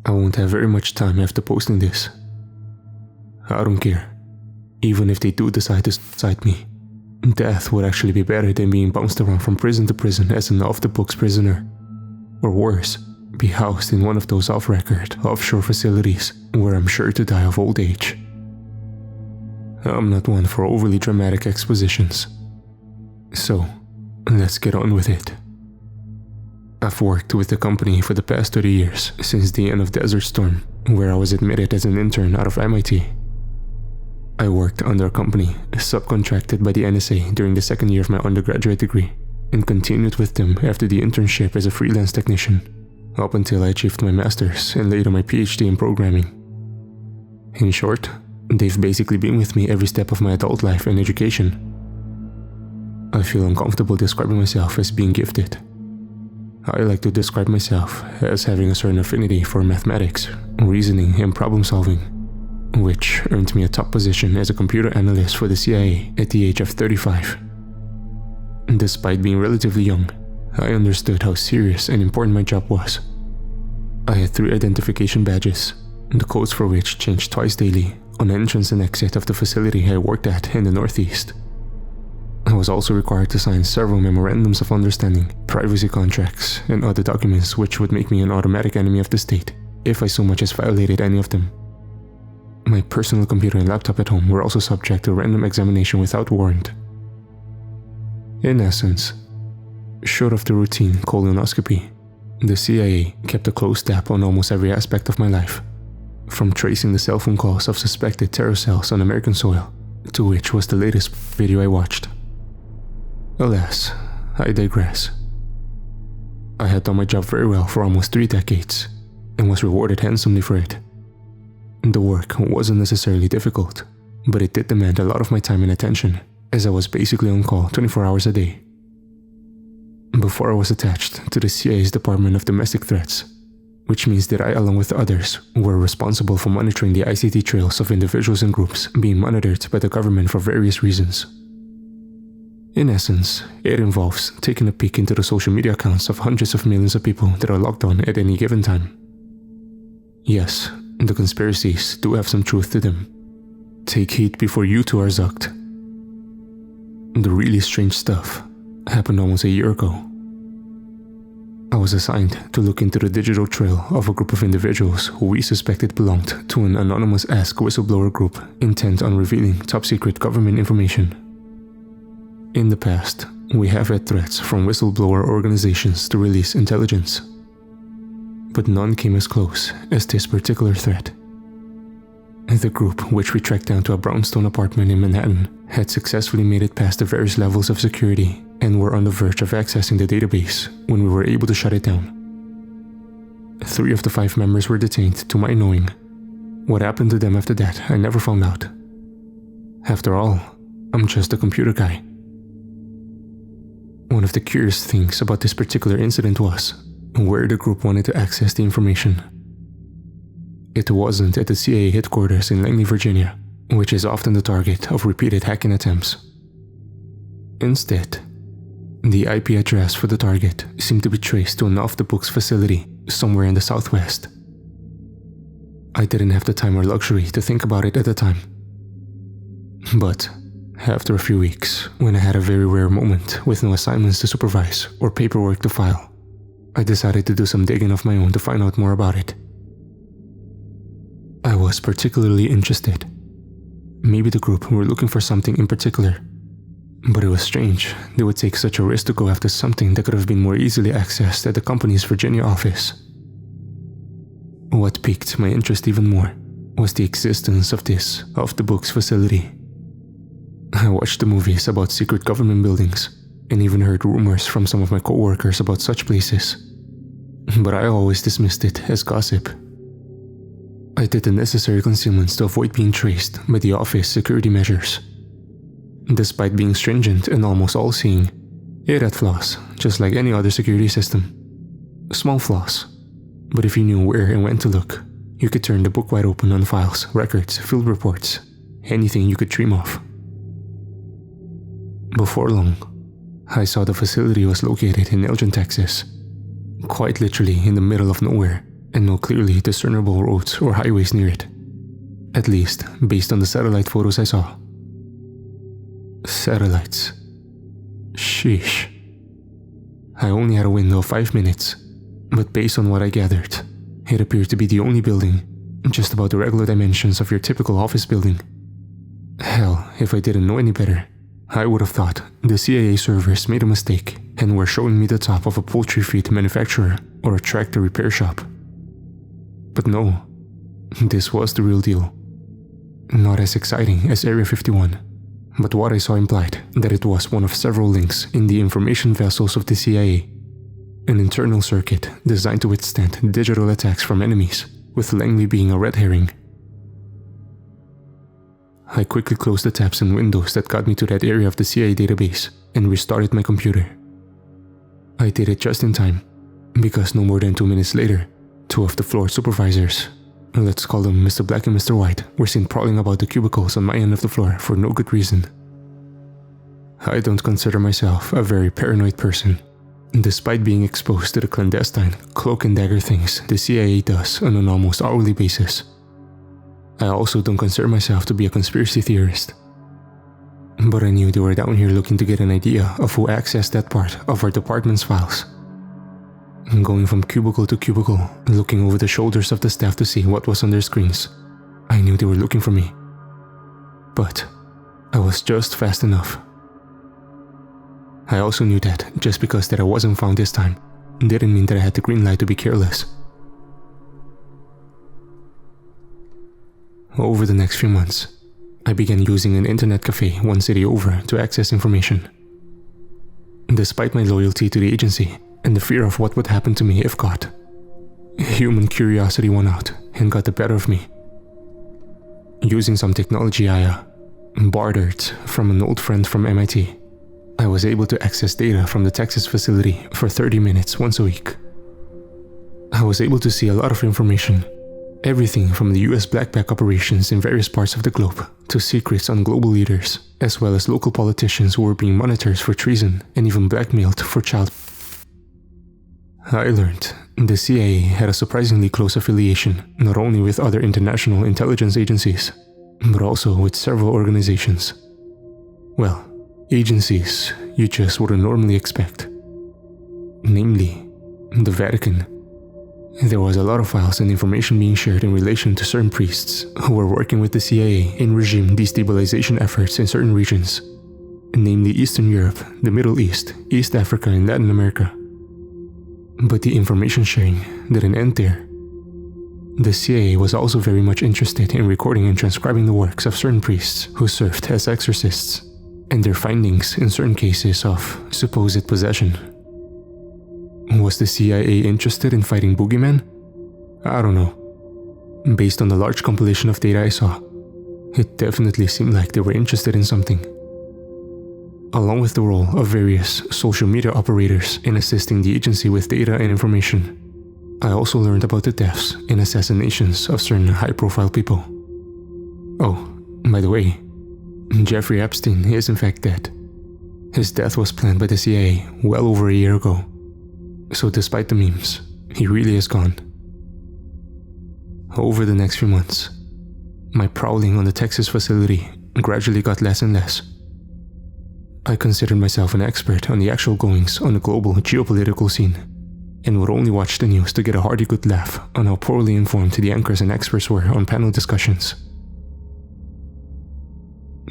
I won't have very much time after posting this. I don't care. Even if they do decide to cite me, death would actually be better than being bounced around from prison to prison as an off-the-books prisoner. Or worse, be housed in one of those off-record, offshore facilities where I'm sure to die of old age. I'm not one for overly dramatic expositions. So, let's get on with it. I've worked with the company for the past 30 years, since the end of Desert Storm, where I was admitted as an intern out of MIT. I worked under a company subcontracted by the NSA during the second year of my undergraduate degree, and continued with them after the internship as a freelance technician, up until I achieved my master's and later my PhD in programming. In short, they've basically been with me every step of my adult life and education. I feel uncomfortable describing myself as being gifted. I like to describe myself as having a certain affinity for mathematics, reasoning, and problem solving, which earned me a top position as a computer analyst for the CIA at the age of 35. Despite being relatively young, I understood how serious and important my job was. I had 3 identification badges, the codes for which changed twice daily on entrance and exit of the facility I worked at in the Northeast. I was also required to sign several memorandums of understanding, privacy contracts, and other documents which would make me an automatic enemy of the state if I so much as violated any of them. My personal computer and laptop at home were also subject to random examination without warrant. In essence, short of the routine colonoscopy, the CIA kept a close tab on almost every aspect of my life, from tracing the cell phone calls of suspected terror cells on American soil, to which was the latest video I watched. Alas, I digress. I had done my job very well for almost 3 decades, and was rewarded handsomely for it. The work wasn't necessarily difficult, but it did demand a lot of my time and attention, as I was basically on call 24 hours a day. Before I was attached to the CIA's Department of Domestic Threats, which means that I, along with others, were responsible for monitoring the ICT trails of individuals and groups being monitored by the government for various reasons. In essence, it involves taking a peek into the social media accounts of hundreds of millions of people that are logged on at any given time. Yes, the conspiracies do have some truth to them. Take heed before you too are zucked. The really strange stuff happened almost a year ago. I was assigned to look into the digital trail of a group of individuals who we suspected belonged to an anonymous-esque whistleblower group intent on revealing top-secret government information. In the past, we have had threats from whistleblower organizations to release intelligence, but none came as close as this particular threat. The group, which we tracked down to a brownstone apartment in Manhattan, had successfully made it past the various levels of security and were on the verge of accessing the database when we were able to shut it down. 3 of the 5 members were detained to my knowing. What happened to them after that, I never found out. After all, I'm just a computer guy. One of the curious things about this particular incident was where the group wanted to access the information. It wasn't at the CIA headquarters in Langley, Virginia, which is often the target of repeated hacking attempts. Instead, the IP address for the target seemed to be traced to an off-the-books facility somewhere in the Southwest. I didn't have the time or luxury to think about it at the time. But after a few weeks, when I had a very rare moment with no assignments to supervise or paperwork to file, I decided to do some digging of my own to find out more about it. I was particularly interested. Maybe the group were looking for something in particular, but it was strange they would take such a risk to go after something that could have been more easily accessed at the company's Virginia office. What piqued my interest even more was the existence of this off-the-books facility. I watched the movies about secret government buildings and even heard rumors from some of my co-workers about such places, but I always dismissed it as gossip. I did the necessary concealments to avoid being traced by the office security measures. Despite being stringent and almost all-seeing, it had flaws, just like any other security system. Small flaws, but if you knew where and when to look, you could turn the book wide open on files, records, field reports, anything you could dream of. Before long, I saw the facility was located in Elgin, Texas, quite literally in the middle of nowhere, and no clearly discernible roads or highways near it. At least, based on the satellite photos I saw. Satellites. Sheesh. I only had a window of 5 minutes, but based on what I gathered, it appeared to be the only building, just about the regular dimensions of your typical office building. Hell, if I didn't know any better, I would have thought the CIA servers made a mistake and were showing me the top of a poultry feed manufacturer or a tractor repair shop. But no, this was the real deal. Not as exciting as Area 51, but what I saw implied that it was one of several links in the information vessels of the CIA, an internal circuit designed to withstand digital attacks from enemies, with Langley being a red herring. I quickly closed the tabs and windows that got me to that area of the CIA database and restarted my computer. I did it just in time, because no more than 2 minutes later, 2 of the floor supervisors, let's call them Mr. Black and Mr. White, were seen prowling about the cubicles on my end of the floor for no good reason. I don't consider myself a very paranoid person, despite being exposed to the clandestine cloak and dagger things the CIA does on an almost hourly basis. I also don't consider myself to be a conspiracy theorist. But I knew they were down here looking to get an idea of who accessed that part of our department's files. Going from cubicle to cubicle, looking over the shoulders of the staff to see what was on their screens, I knew they were looking for me. But I was just fast enough. I also knew that just because that I wasn't found this time didn't mean that I had the green light to be careless. Over the next few months, I began using an internet cafe 1 city over to access information. Despite my loyalty to the agency and the fear of what would happen to me if caught, human curiosity won out and got the better of me. Using some technology I bartered from an old friend from MIT, I was able to access data from the Texas facility for 30 minutes once a week. I was able to see a lot of information. Everything from the US blackback operations in various parts of the globe to secrets on global leaders, as well as local politicians who were being monitored for treason and even blackmailed for child. I learned the CIA had a surprisingly close affiliation not only with other international intelligence agencies, but also with several organizations. Well, agencies you just wouldn't normally expect. Namely, the Vatican. There was a lot of files and information being shared in relation to certain priests who were working with the CIA in regime destabilization efforts in certain regions, namely Eastern Europe, the Middle East, East Africa, and Latin America. But the information sharing didn't end there. The CIA was also very much interested in recording and transcribing the works of certain priests who served as exorcists, and their findings in certain cases of supposed possession. Was the CIA interested in fighting boogeymen? I don't know. Based on the large compilation of data I saw, it definitely seemed like they were interested in something. Along with the role of various social media operators in assisting the agency with data and information, I also learned about the deaths and assassinations of certain high-profile people. Oh, by the way, Jeffrey Epstein is in fact dead. His death was planned by the CIA well over a year ago. So despite the memes, he really is gone. Over the next few months, my prowling on the Texas facility gradually got less and less. I considered myself an expert on the actual goings on the global geopolitical scene, and would only watch the news to get a hearty good laugh on how poorly informed the anchors and experts were on panel discussions.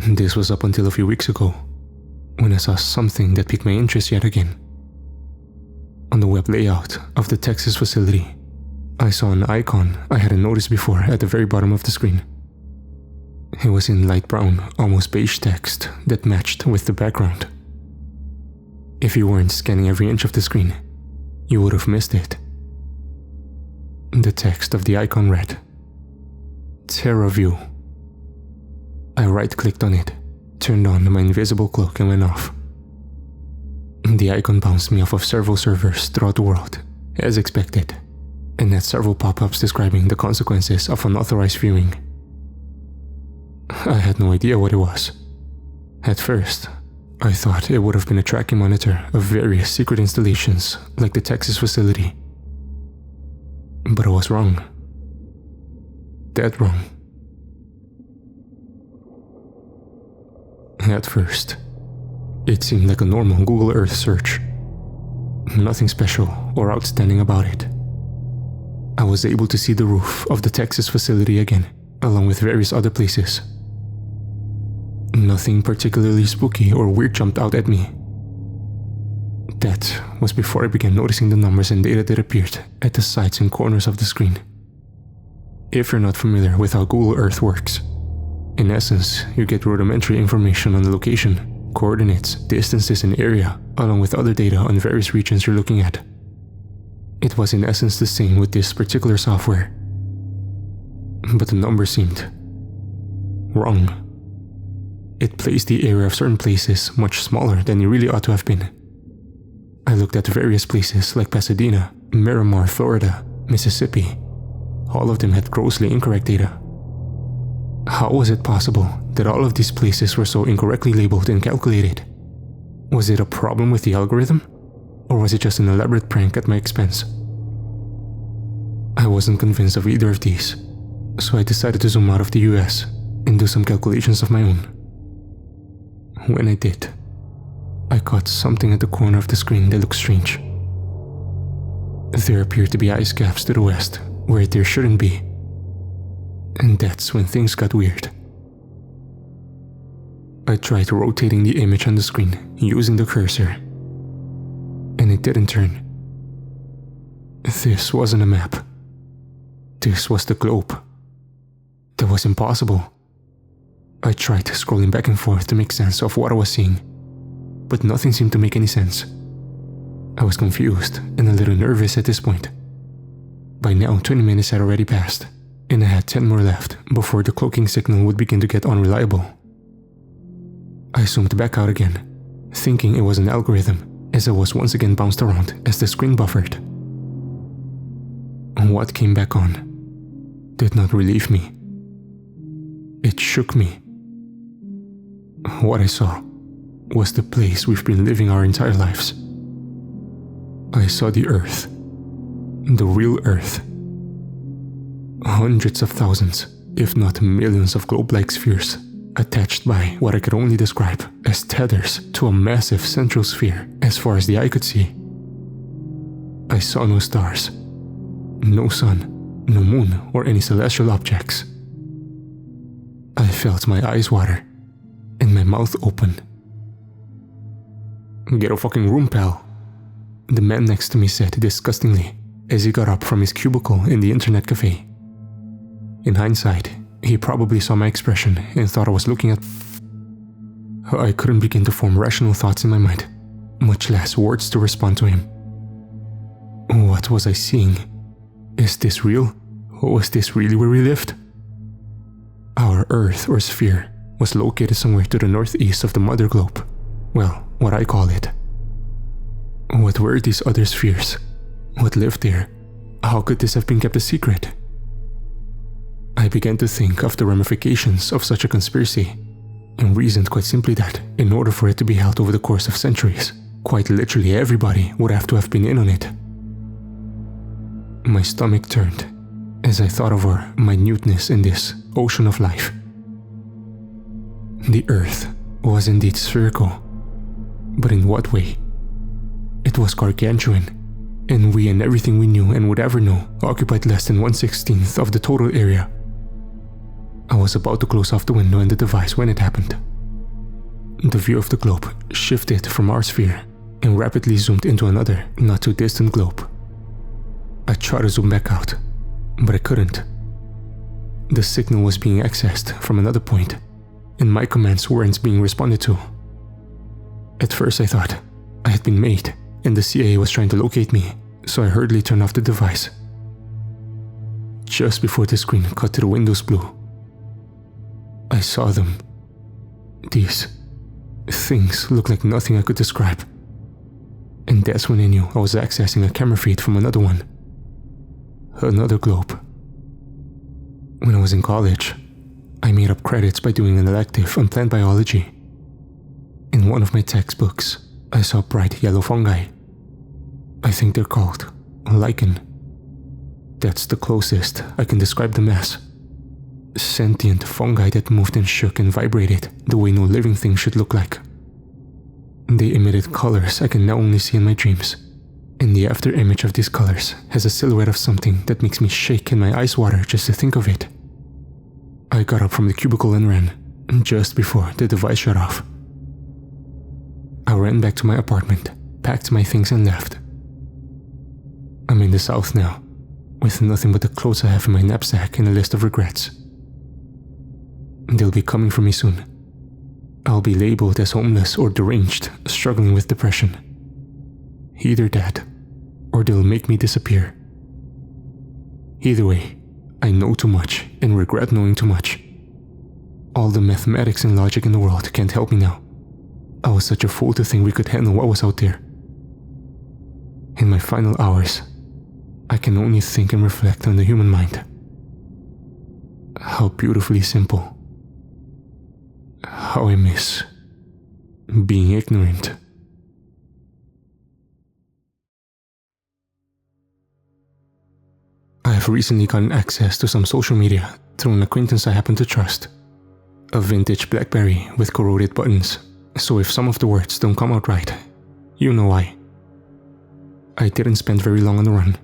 This was up until a few weeks ago, when I saw something that piqued my interest yet again. On the web layout of the Texas facility, I saw an icon I hadn't noticed before at the very bottom of the screen. It was in light brown, almost beige text that matched with the background. If you weren't scanning every inch of the screen, you would have missed it. The text of the icon read, Terra View. I right-clicked on it, turned on my invisible cloak and went off. The icon bounced me off of several servers throughout the world, as expected, and had several pop-ups describing the consequences of unauthorized viewing. I had no idea what it was. At first, I thought it would have been a tracking monitor of various secret installations like the Texas facility. But I was wrong. Dead wrong. At first, it seemed like a normal Google Earth search. Nothing special or outstanding about it. I was able to see the roof of the Texas facility again, along with various other places. Nothing particularly spooky or weird jumped out at me. That was before I began noticing the numbers and data that appeared at the sides and corners of the screen. If you're not familiar with how Google Earth works, in essence, you get rudimentary information on the location, coordinates, distances, and area, along with other data on various regions you're looking at. It was in essence the same with this particular software. But the number seemed wrong. It placed the area of certain places much smaller than it really ought to have been. I looked at various places like Pasadena, Miramar, Florida, Mississippi. All of them had grossly incorrect data. How was it possible that all of these places were so incorrectly labeled and calculated? Was it a problem with the algorithm? Or was it just an elaborate prank at my expense? I wasn't convinced of either of these, so I decided to zoom out of the US and do some calculations of my own. When I did, I caught something at the corner of the screen that looked strange. There appeared to be ice caps to the west, where there shouldn't be. And that's when things got weird. I tried rotating the image on the screen using the cursor, and it didn't turn. This wasn't a map. This was the globe. That was impossible. I tried scrolling back and forth to make sense of what I was seeing, but nothing seemed to make any sense. I was confused and a little nervous at this point. By now, 20 minutes had already passed, and I had 10 more left before the cloaking signal would begin to get unreliable. I zoomed back out again, thinking it was an algorithm, as I was once again bounced around as the screen buffered. What came back on did not relieve me. It shook me. What I saw was the place we've been living our entire lives. I saw the Earth. The real Earth. Hundreds of thousands, if not millions of globe-like spheres, attached by what I could only describe as tethers to a massive central sphere as far as the eye could see. I saw no stars, no sun, no moon, or any celestial objects. I felt my eyes water and my mouth open. "Get a fucking room, pal," the man next to me said disgustingly as he got up from his cubicle in the internet cafe. In hindsight, he probably saw my expression and thought I was looking at... I couldn't begin to form rational thoughts in my mind, much less words to respond to him. What was I seeing? Is this real? Was this really where we lived? Our Earth or sphere was located somewhere to the northeast of the mother globe. Well, what I call it. What were these other spheres? What lived there? How could this have been kept a secret? I began to think of the ramifications of such a conspiracy, and reasoned quite simply that, in order for it to be held over the course of centuries, quite literally everybody would have to have been in on it. My stomach turned as I thought of our minuteness in this ocean of life. The Earth was indeed spherical, but in what way? It was gargantuan, and we and everything we knew and would ever know occupied less than 1/16th of the total area. I was about to close off the window and the device when it happened. The view of the globe shifted from our sphere and rapidly zoomed into another, not too distant globe. I tried to zoom back out, but I couldn't. The signal was being accessed from another point, and my commands weren't being responded to. At first I thought I had been made, and the CIA was trying to locate me, so I hurriedly turned off the device. Just before the screen cut to the Windows blue, I saw them. These things looked like nothing I could describe. And that's when I knew I was accessing a camera feed from another one. Another globe. When I was in college, I made up credits by doing an elective on plant biology. In one of my textbooks, I saw bright yellow fungi. I think they're called lichen. That's the closest I can describe them as. Sentient fungi that moved and shook and vibrated the way no living thing should look like. They emitted colors I can now only see in my dreams, and the after image of these colors has a silhouette of something that makes me shake and my eyes water just to think of it. I got up from the cubicle and ran, just before the device shut off. I ran back to my apartment, packed my things and left. I'm in the south now, with nothing but the clothes I have in my knapsack and a list of regrets. They'll be coming for me soon. I'll be labeled as homeless or deranged, struggling with depression. Either that, or they'll make me disappear. Either way, I know too much and regret knowing too much. All the mathematics and logic in the world can't help me now. I was such a fool to think we could handle what was out there. In my final hours, I can only think and reflect on the human mind. How beautifully simple. How I miss being ignorant. I have recently gotten access to some social media through an acquaintance I happen to trust. A vintage BlackBerry with corroded buttons, so if some of the words don't come out right, you know why. I didn't spend very long on the run.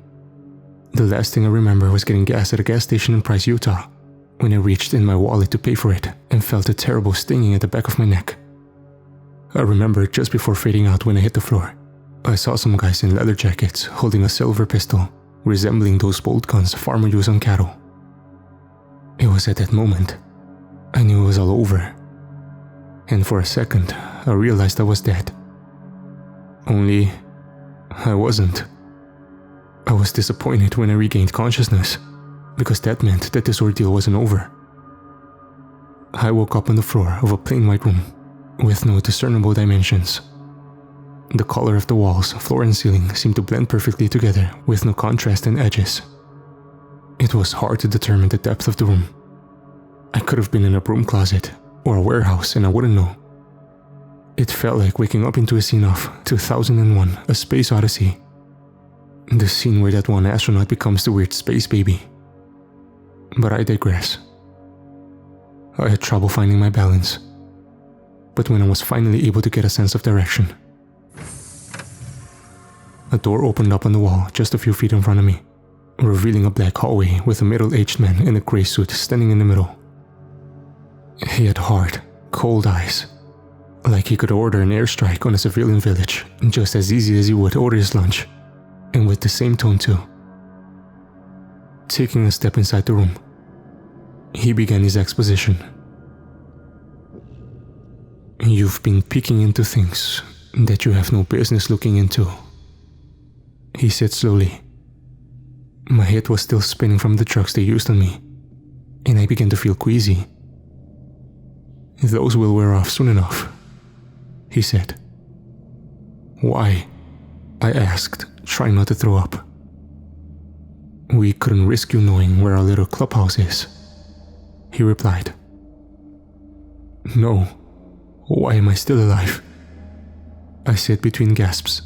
The last thing I remember was getting gas at a gas station in Price, Utah, when I reached in my wallet to pay for it and felt a terrible stinging at the back of my neck. I remember just before fading out when I hit the floor, I saw some guys in leather jackets holding a silver pistol, resembling those bolt guns farmer use on cattle. It was at that moment I knew it was all over, and for a second I realized I was dead. Only I wasn't. I was disappointed when I regained consciousness, because that meant that this ordeal wasn't over. I woke up on the floor of a plain white room, with no discernible dimensions. The color of the walls, floor and ceiling seemed to blend perfectly together with no contrast and edges. It was hard to determine the depth of the room. I could have been in a broom closet or a warehouse and I wouldn't know. It felt like waking up into a scene of 2001: A Space Odyssey. The scene where that one astronaut becomes the weird space baby. But I digress. I had trouble finding my balance. But when I was finally able to get a sense of direction, a door opened up on the wall just a few feet in front of me, revealing a black hallway with a middle-aged man in a gray suit standing in the middle. He had hard, cold eyes, like he could order an airstrike on a civilian village just as easy as he would order his lunch, and with the same tone too. Taking a step inside the room, he began his exposition. "You've been peeking into things that you have no business looking into," he said slowly. My head was still spinning from the drugs they used on me, and I began to feel queasy. "Those will wear off soon enough," he said. "Why?" I asked, trying not to throw up. "We couldn't risk you knowing where our little clubhouse is," he replied. "No. Why am I still alive?" I said between gasps.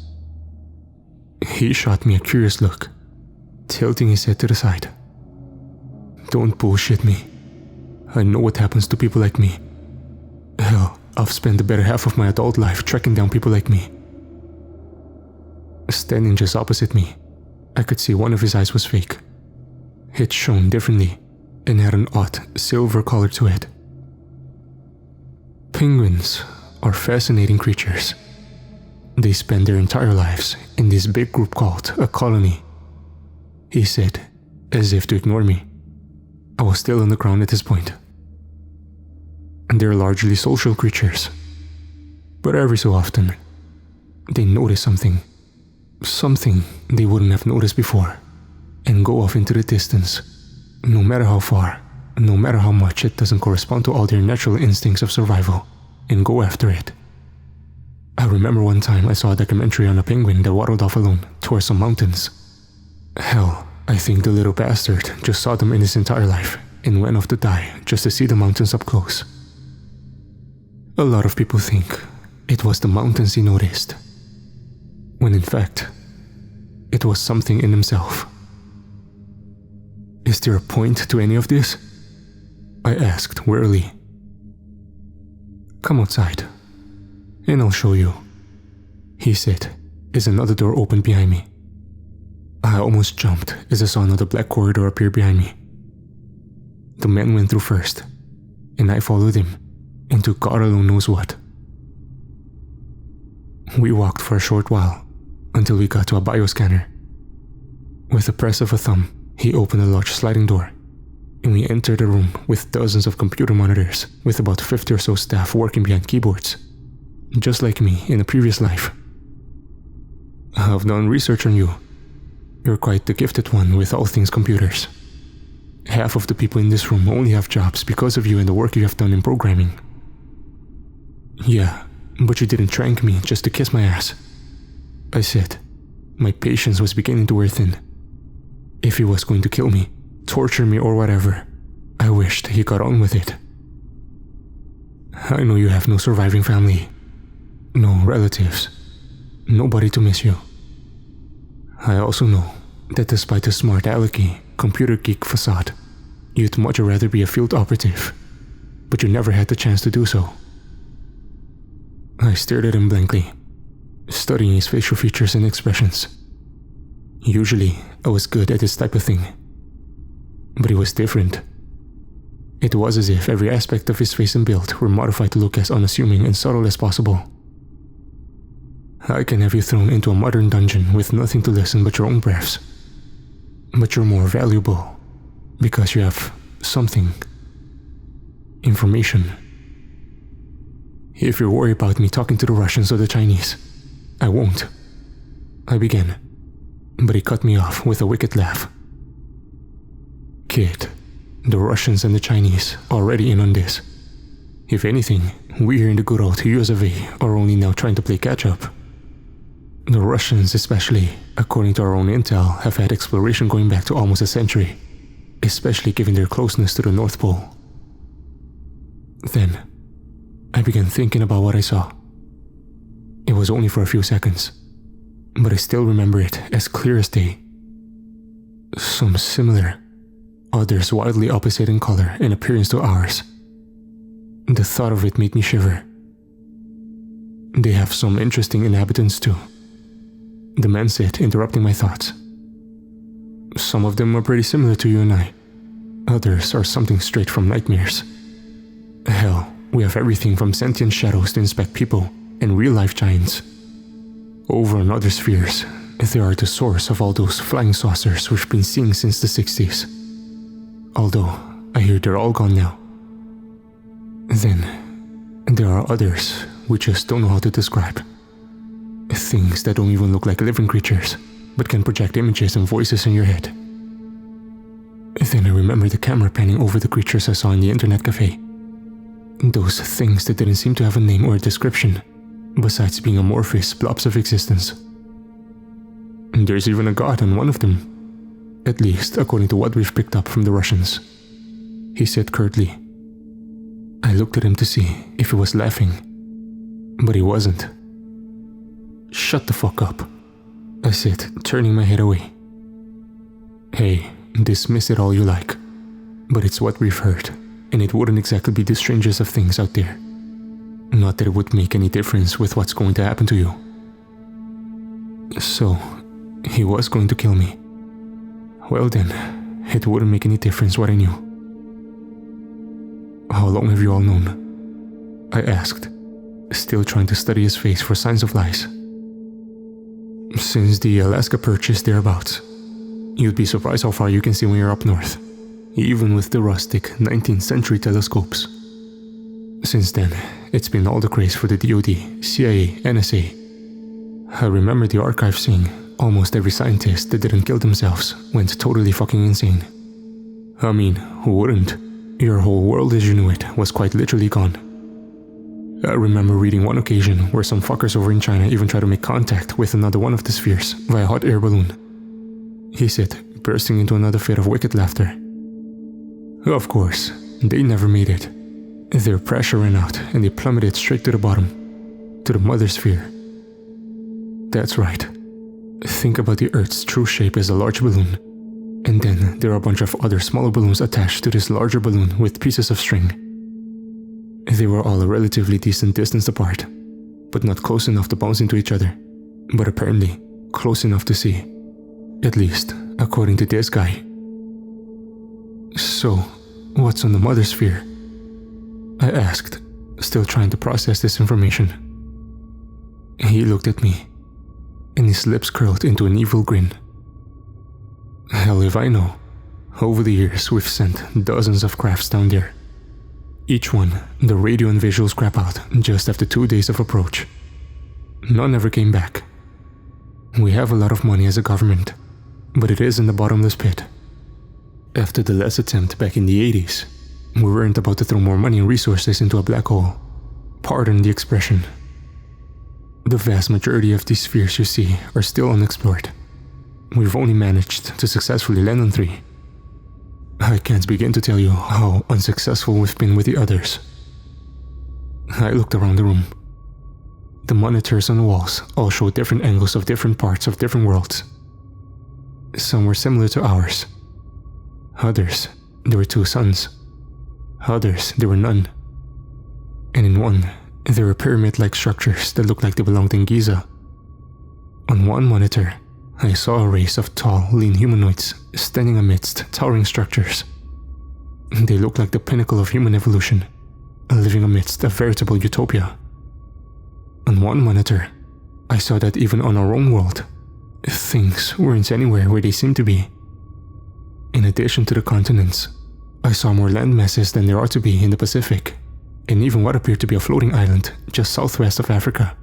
He shot me a curious look, tilting his head to the side. "Don't bullshit me. I know what happens to people like me. Hell, I've spent the better half of my adult life tracking down people like me." Standing just opposite me, I could see one of his eyes was fake. It shone differently and had an odd silver color to it. "Penguins are fascinating creatures. They spend their entire lives in this big group called a colony," he said, as if to ignore me. I was still on the ground at this point. "They're largely social creatures, but every so often, they notice something they wouldn't have noticed before, and go off into the distance, no matter how far, no matter how much it doesn't correspond to all their natural instincts of survival, and go after it. I remember one time I saw a documentary on a penguin that waddled off alone towards some mountains. Hell, I think the little bastard just saw them in his entire life and went off to die just to see the mountains up close. A lot of people think it was the mountains he noticed, when in fact, it was something in himself. Is there a point to any of this? I asked wearily. Come outside, and I'll show you, he said, as another door opened behind me. I almost jumped as I saw another black corridor appear behind me. The man went through first, and I followed him into God alone knows what. We walked for a short while until we got to a bioscanner. With the press of a thumb, he opened a large sliding door, and we entered a room with dozens of computer monitors with about 50 or so staff working behind keyboards, just like me in a previous life. I've done research on you. You're quite the gifted one with all things computers. Half of the people in this room only have jobs because of you and the work you have done in programming. Yeah, but you didn't trank me just to kiss my ass, I said. My patience was beginning to wear thin. If he was going to kill me, torture me or whatever, I wished he got on with it. I know you have no surviving family, no relatives, nobody to miss you. I also know that despite the smart alecky, computer geek facade, you'd much rather be a field operative, but you never had the chance to do so. I stared at him blankly, studying his facial features and expressions. Usually, I was good at this type of thing, but he was different. It was as if every aspect of his face and build were modified to look as unassuming and subtle as possible. I can have you thrown into a modern dungeon with nothing to listen but your own breaths. But you're more valuable because you have something. Information. If you're worried about me talking to the Russians or the Chinese, I won't. I began, but he cut me off with a wicked laugh. Kid, the Russians and the Chinese are already in on this. If anything, we here in the good old US of A are only now trying to play catch-up. The Russians especially, according to our own intel, have had exploration going back to almost a century, especially given their closeness to the North Pole. Then, I began thinking about what I saw. It was only for a few seconds, but I still remember it as clear as day. Some similar, others wildly opposite in color and appearance to ours. The thought of it made me shiver. They have some interesting inhabitants too, the man said, interrupting my thoughts. Some of them are pretty similar to you and I. Others are something straight from nightmares. Hell, we have everything from sentient shadows to inspect people and real-life giants. Over in other spheres, they are the source of all those flying saucers we've been seeing since the 60s. Although, I hear they're all gone now. Then, there are others we just don't know how to describe. Things that don't even look like living creatures, but can project images and voices in your head. Then I remember the camera panning over the creatures I saw in the internet cafe. Those things that didn't seem to have a name or a description, besides being amorphous blobs of existence. There's even a god on one of them, at least according to what we've picked up from the Russians, he said curtly. I looked at him to see if he was laughing, but he wasn't. Shut the fuck up, I said, turning my head away. Hey, dismiss it all you like, but it's what we've heard, and it wouldn't exactly be the strangest of things out there. Not that it would make any difference with what's going to happen to you. So, he was going to kill me. Well then, it wouldn't make any difference what I knew. How long have you all known? I asked, still trying to study his face for signs of lies. Since the Alaska purchase thereabouts. You'd be surprised how far you can see when you're up north, even with the rustic 19th century telescopes. Since then, it's been all the craze for the DoD, CIA, NSA. I remember the archive saying almost every scientist that didn't kill themselves went totally fucking insane. I mean, who wouldn't? Your whole world as you knew it was quite literally gone. I remember reading one occasion where some fuckers over in China even tried to make contact with another one of the spheres via hot air balloon, he said, bursting into another fit of wicked laughter. Of course, they never made it. Their pressure ran out and they plummeted straight to the bottom, to the mother sphere. That's right. Think about the Earth's true shape as a large balloon, And then there are a bunch of other smaller balloons attached to this larger balloon with pieces of string. They were all a relatively decent distance apart, but not close enough to bounce into each other, but apparently close enough to see. At least, according to this guy. So, what's on the mother sphere? I asked, still trying to process this information. He looked at me, and his lips curled into an evil grin. Hell if I know. Over the years, we've sent dozens of crafts down there. Each one, the radio and visuals crap out just after 2 days of approach. None ever came back. We have a lot of money as a government, but it is in the bottomless pit. After the last attempt back in the 80s, we weren't about to throw more money and resources into a black hole. Pardon the expression. The vast majority of these spheres you see are still unexplored. We've only managed to successfully land on 3. I can't begin to tell you how unsuccessful we've been with the others. I looked around the room. The monitors on the walls all show different angles of different parts of different worlds. Some were similar to ours. Others, there were 2 suns. Others, there were none. And in one, there were pyramid-like structures that looked like they belonged in Giza. On one monitor, I saw a race of tall, lean humanoids standing amidst towering structures. They looked like the pinnacle of human evolution, living amidst a veritable utopia. On one monitor, I saw that even on our own world, things weren't anywhere where they seemed to be. In addition to the continents, I saw more land masses than there ought to be in the Pacific, and even what appeared to be a floating island just southwest of Africa.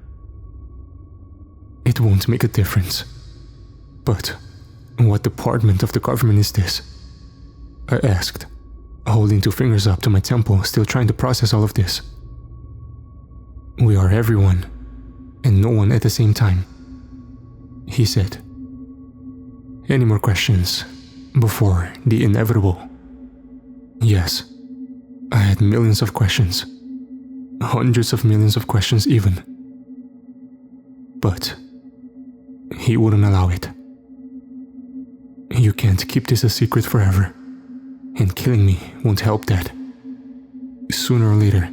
It won't make a difference. But what department of the government is this? I asked, holding 2 fingers up to my temple, still trying to process all of this. We are everyone, and no one at the same time, he said. Any more questions before the inevitable? Yes, I had millions of questions, hundreds of millions of questions even. But he wouldn't allow it. You can't keep this a secret forever, and killing me won't help that. Sooner or later,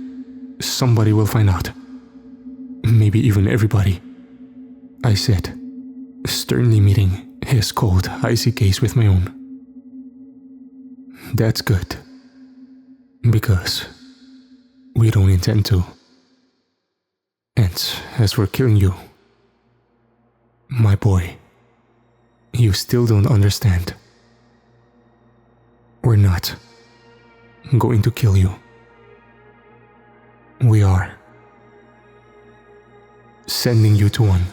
somebody will find out. Maybe even everybody, I said, sternly meeting his cold, icy gaze with my own. That's good, because we don't intend to. And as for killing you, my boy, you still don't understand. We're not going to kill you. We are sending you to one